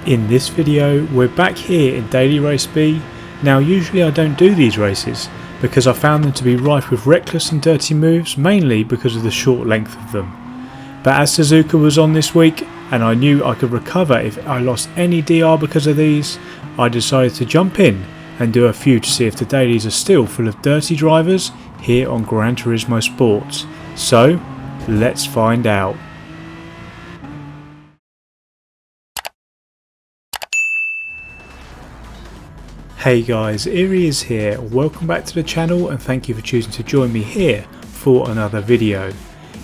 In this video we're back here in Daily Race B. Now usually I don't do these races because I found them to be rife with reckless and dirty moves, mainly because of the short length of them. But as Suzuka was on this week and I knew I could recover if I lost any DR because of these, I decided to jump in and do a few to see if the dailies are still full of dirty drivers here on Gran Turismo Sports. So let's find out. Hey guys, Erie is here. Welcome back to the channel and thank you for choosing to join me here for another video.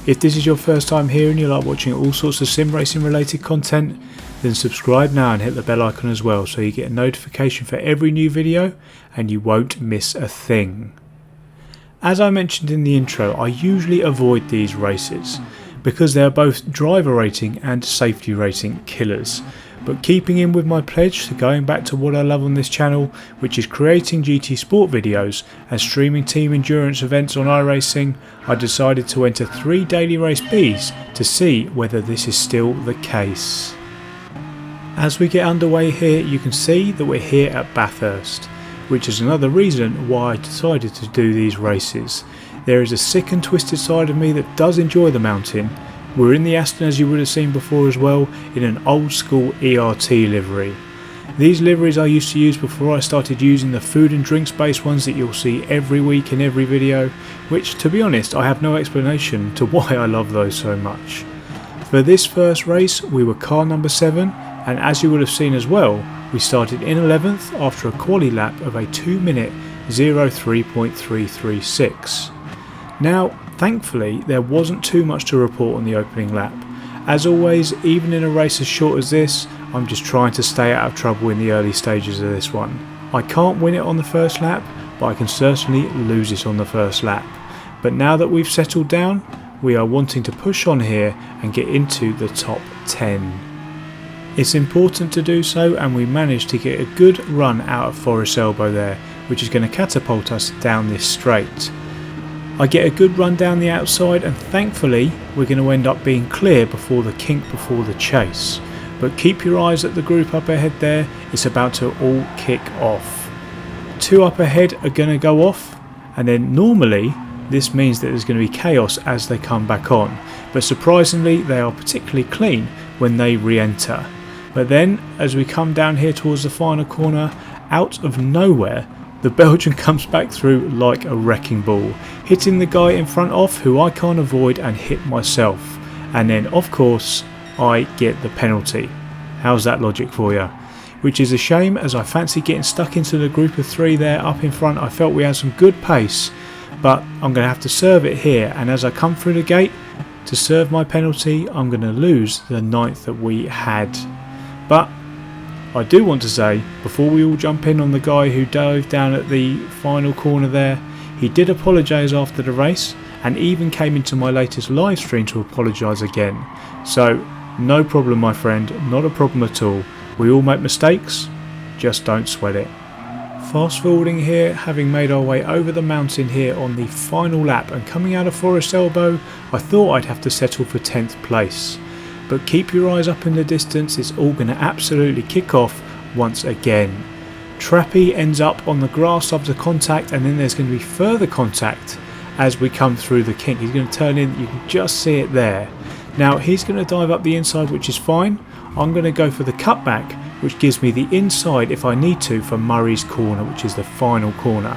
If this is your first time here and you like watching all sorts of sim racing related content, then subscribe now and hit the bell icon as well so you get a notification for every new video and you won't miss a thing. As I mentioned in the intro, I usually avoid these races because they are both driver rating and safety rating killers. But keeping in with my pledge to going back to what I love on this channel, which is creating GT Sport videos and streaming team endurance events on iRacing, I decided to enter 3 Daily Race Bs to see whether this is still the case. As we get underway here, you can see that we're here at Bathurst, which is another reason why I decided to do these races. There is a sick and twisted side of me that does enjoy the mountain. We're in the Aston, as you would have seen before as well, in an old school ERT livery. These liveries I used to use before I started using the food and drinks based ones that you'll see every week in every video, which to be honest I have no explanation to why I love those so much. For this first race we were car number 7, and as you would have seen as well, we started in 11th after a quali lap of a 2-minute 03.336. Now thankfully there wasn't too much to report on the opening lap. As always, even in a race as short as this, I'm just trying to stay out of trouble in the early stages of this one. I can't win it on the first lap, but I can certainly lose it on the first lap. But now that we've settled down, we are wanting to push on here and get into the top 10. It's important to do so, and we managed to get a good run out of Forest Elbow there, which is going to catapult us down this straight. I get a good run down the outside and thankfully we're going to end up being clear before the kink before the chase. But keep your eyes at the group up ahead there, it's about to all kick off. 2 up ahead are going to go off, and then normally this means that there's going to be chaos as they come back on. But surprisingly they are particularly clean when they re-enter. But then as we come down here towards the final corner, out of nowhere the Belgian comes back through like a wrecking ball, hitting the guy in front of who I can't avoid and hit myself. And then of course I get the penalty. How's that logic for you? Which is a shame, as I fancy getting stuck into the group of 3 there up in front. I felt we had some good pace, but I'm going to have to serve it here, and as I come through the gate to serve my penalty I'm going to lose the 9th that we had. But I do want to say, before we all jump in on the guy who dove down at the final corner there, he did apologise after the race and even came into my latest live stream to apologise again. So no problem my friend, not a problem at all. We all make mistakes, just don't sweat it. Fast forwarding here, having made our way over the mountain here on the final lap and coming out of Forest Elbow, I thought I'd have to settle for 10th place. But keep your eyes up in the distance, it's all going to absolutely kick off once again. Trappy ends up on the grass after contact, and then there's going to be further contact as we come through the kink. He's going to turn in, you can just see it there. Now he's going to dive up the inside, which is fine. I'm going to go for the cutback, which gives me the inside if I need to for Murray's corner, which is the final corner.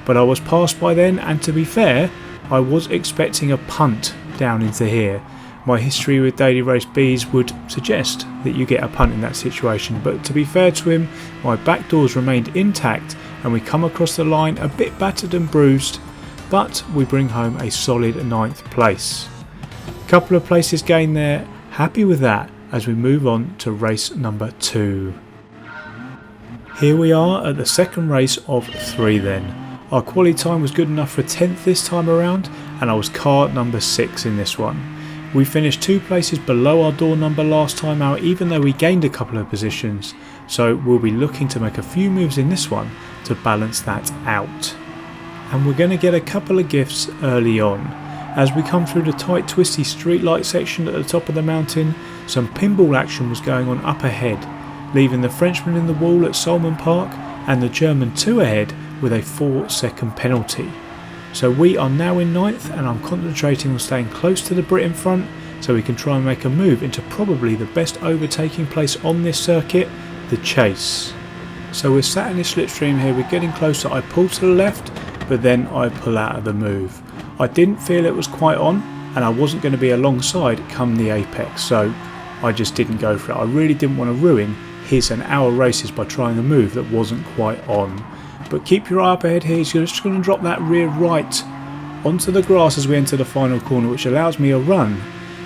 But I was passed by then, and to be fair, I was expecting a punt down into here. My history with Daily Race Bs would suggest that you get a punt in that situation, but to be fair to him, my back doors remained intact and we come across the line a bit battered and bruised, but we bring home a solid 9th place. Couple of places gained there, happy with that as we move on to race number 2. Here we are at the second race of 3 then. Our quali time was good enough for 10th this time around, and I was car number 6 in this one. We finished 2 places below our door number last time out, even though we gained a couple of positions, so we'll be looking to make a few moves in this one to balance that out. And we're going to get a couple of gifts early on. As we come through the tight twisty streetlight section at the top of the mountain, some pinball action was going on up ahead. leaving the Frenchman in the wall at Solomon Park and the German 2 ahead with a 4-second penalty. So we are now in 9th, and I'm concentrating on staying close to the Brit in front so we can try and make a move into probably the best overtaking place on this circuit, the chase. So we're sat in this slipstream here, we're getting closer. I pull to the left, but then I pull out of the move. I didn't feel it was quite on, and I wasn't going to be alongside come the apex, so I just didn't go for it. I really didn't want to ruin his and our races by trying a move that wasn't quite on. But keep your eye up ahead here. He's just going to drop that rear right onto the grass as we enter the final corner, which allows me a run.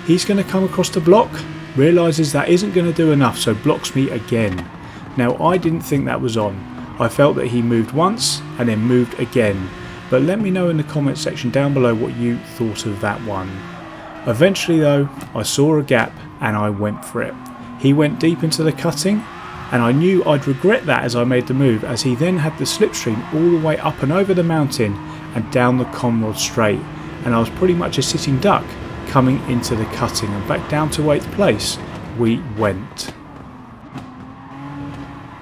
He's going to come across the block, realises that isn't going to do enough, so blocks me again. Now I didn't think that was on. I felt that he moved once and then moved again. But let me know in the comment section down below what you thought of that one. Eventually though, I saw a gap and I went for it. He went deep into the cutting, and I knew I'd regret that as I made the move, as he then had the slipstream all the way up and over the mountain and down the Conrod Straight, and I was pretty much a sitting duck coming into the cutting, and back down to 8th place we went.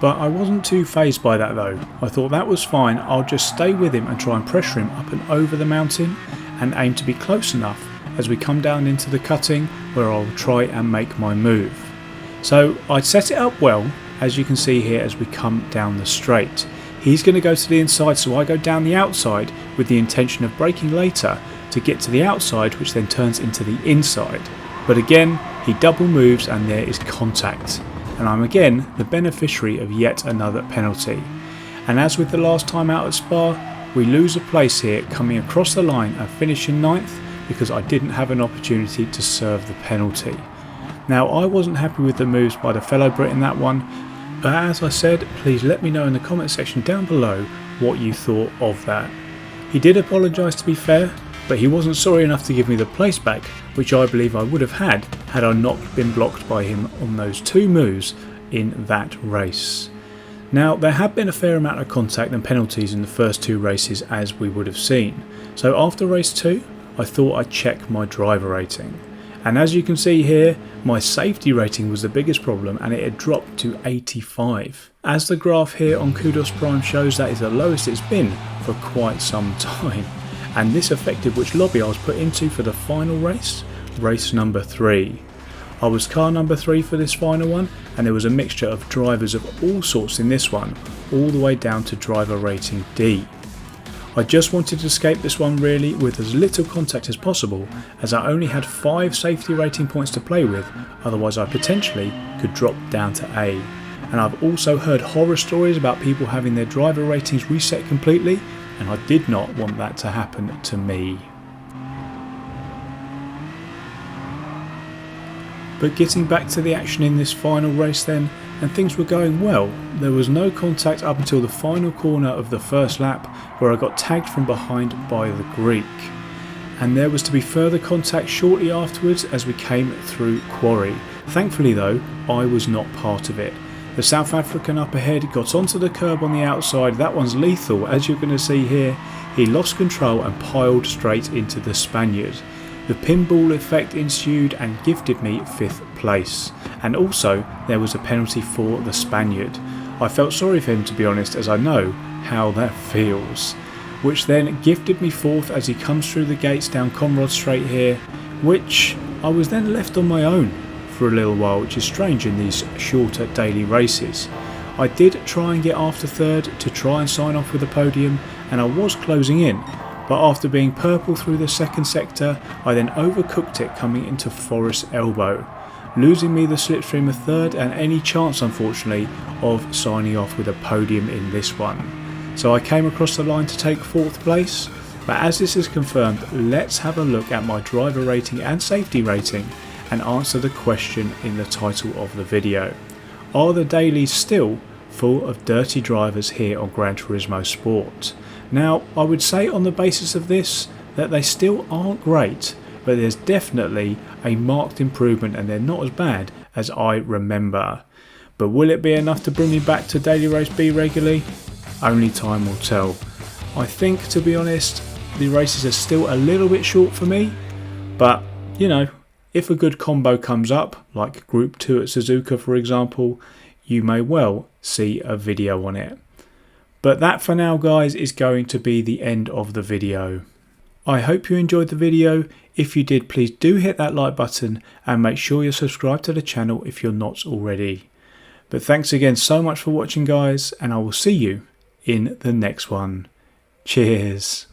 But I wasn't too fazed by that though. I thought that was fine. I'll just stay with him and try and pressure him up and over the mountain and aim to be close enough as we come down into the cutting where I'll try and make my move. So I'd set it up well, as you can see here as we come down the straight. He's going to go to the inside, so I go down the outside with the intention of braking later to get to the outside, which then turns into the inside. But again, he double moves and there is contact, and I'm again the beneficiary of yet another penalty. And as with the last time out at Spa, we lose a place here, coming across the line and finishing 9th because I didn't have an opportunity to serve the penalty. Now I wasn't happy with the moves by the fellow Brit in that one, but as I said, please let me know in the comment section down below what you thought of that. He did apologise, to be fair, but he wasn't sorry enough to give me the place back, which I believe I would have had I not been blocked by him on those 2 moves in that race. Now there had been a fair amount of contact and penalties in the first 2 races, as we would have seen, so after race 2 I thought I'd check my driver rating. And as you can see here, my safety rating was the biggest problem, and it had dropped to 85. As the graph here on Kudos Prime shows, that is the lowest it's been for quite some time. And this affected which lobby I was put into for the final race, race number 3. I was car number 3 for this final one, and there was a mixture of drivers of all sorts in this one, all the way down to driver rating D. I just wanted to escape this one really with as little contact as possible, as I only had 5 safety rating points to play with, otherwise I potentially could drop down to A. And I've also heard horror stories about people having their driver ratings reset completely, and I did not want that to happen to me. But getting back to the action in this final race then, and things were going well. There was no contact up until the final corner of the first lap, where I got tagged from behind by the Greek. And there was to be further contact shortly afterwards as we came through Quarry. Thankfully though, I was not part of it. The South African up ahead got onto the curb on the outside. That one's lethal, as you're going to see here. He lost control and piled straight into the Spaniard. The pinball effect ensued and gifted me 5th place, and also there was a penalty for the Spaniard. I felt sorry for him, to be honest, as I know how that feels. Which then gifted me 4th as he comes through the gates down Conrod Straight here, which I was then left on my own for a little while, which is strange in these shorter daily races. I did try and get after 3rd to try and sign off with the podium, and I was closing in. But after being purple through the 2nd sector, I then overcooked it coming into Forest Elbow, losing me the slipstream of 3rd and any chance, unfortunately, of signing off with a podium in this one. So I came across the line to take 4th place, but as this is confirmed, let's have a look at my driver rating and safety rating and answer the question in the title of the video. Are the dailies still full of dirty drivers here on Gran Turismo Sport? Now, I would say on the basis of this that they still aren't great, but there's definitely a marked improvement and they're not as bad as I remember. But will it be enough to bring me back to Daily Race B regularly? Only time will tell. I think, to be honest, the races are still a little bit short for me, but you know, if a good combo comes up, like Group 2 at Suzuka for example, you may well see a video on it. But that for now, guys, is going to be the end of the video. I hope you enjoyed the video. If you did, please do hit that like button and make sure you're subscribed to the channel if you're not already. But thanks again so much for watching, guys, and I will see you in the next one. Cheers.